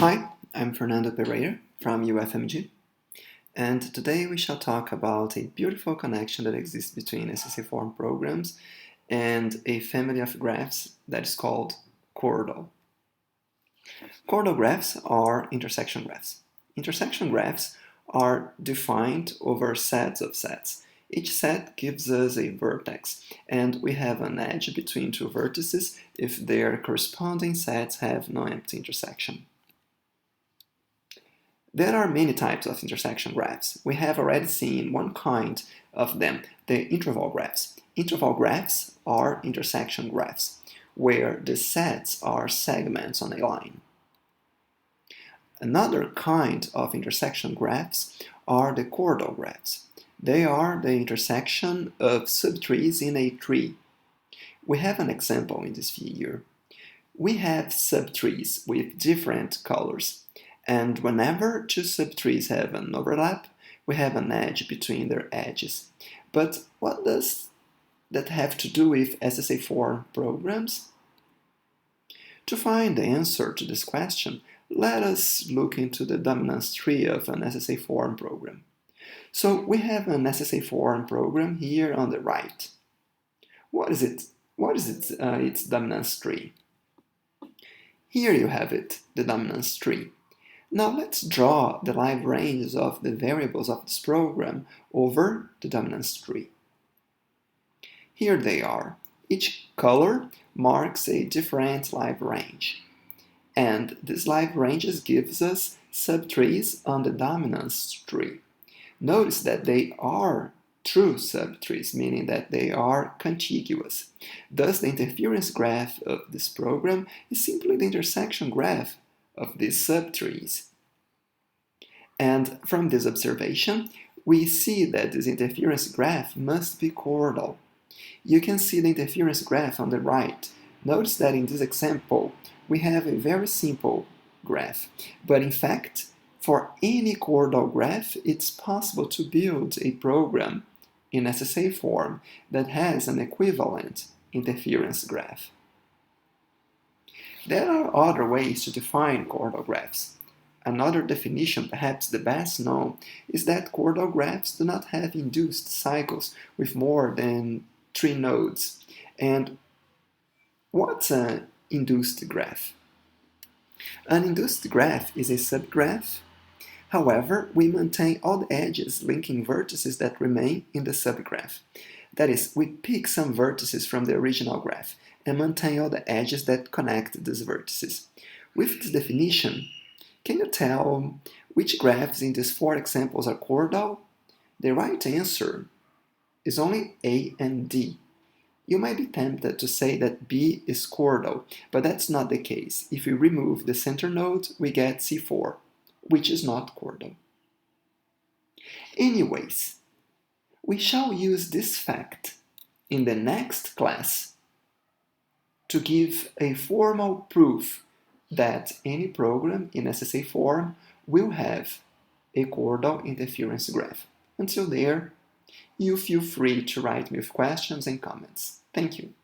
Hi, I'm Fernando Pereira from UFMG, and today we shall talk about a beautiful connection that exists between SSA-form programs and a family of graphs that is called Chordal. Chordal graphs are intersection graphs. Intersection graphs are defined over sets of sets. Each set gives us a vertex, and we have an edge between two vertices if their corresponding sets have no empty intersection. There are many types of intersection graphs. We have already seen one kind of them, the interval graphs. Interval graphs are intersection graphs, where the sets are segments on a line. Another kind of intersection graphs are the chordal graphs. They are the intersection of subtrees in a tree. We have an example in this figure. We have subtrees with different colors. And whenever two subtrees have an overlap, we have an edge between their edges. But what does that have to do with SSA-form programs? To find the answer to this question, let us look into the dominance tree of an SSA-form program. So we have an SSA-form program here on the right. What is it? Its dominance tree? Here you have it, the dominance tree. Now let's draw the live ranges of the variables of this program over the dominance tree. Here they are. Each color marks a different live range. And these live ranges gives us subtrees on the dominance tree. Notice that they are true subtrees, meaning that they are contiguous. Thus, the interference graph of this program is simply the intersection graph of these subtrees. And from this observation, we see that this interference graph must be chordal. You can see the interference graph on the right. Notice that in this example, we have a very simple graph. But in fact, for any chordal graph, it's possible to build a program in SSA form that has an equivalent interference graph. There are other ways to define chordal graphs. Another definition, perhaps the best known, is that chordal graphs do not have induced cycles with more than 3 nodes. And what's an induced graph? An induced graph is a subgraph. However, we maintain all the edges linking vertices that remain in the subgraph. That is, we pick some vertices from the original graph and maintain all the edges that connect these vertices. With this definition, can you tell which graphs in these 4 examples are chordal? The right answer is only A and D. You might be tempted to say that B is chordal, but that's not the case. If we remove the center node, we get C4, which is not chordal. Anyways, we shall use this fact in the next class to give a formal proof that any program in SSA form will have a chordal interference graph. Until there, you feel free to write me with questions and comments. Thank you.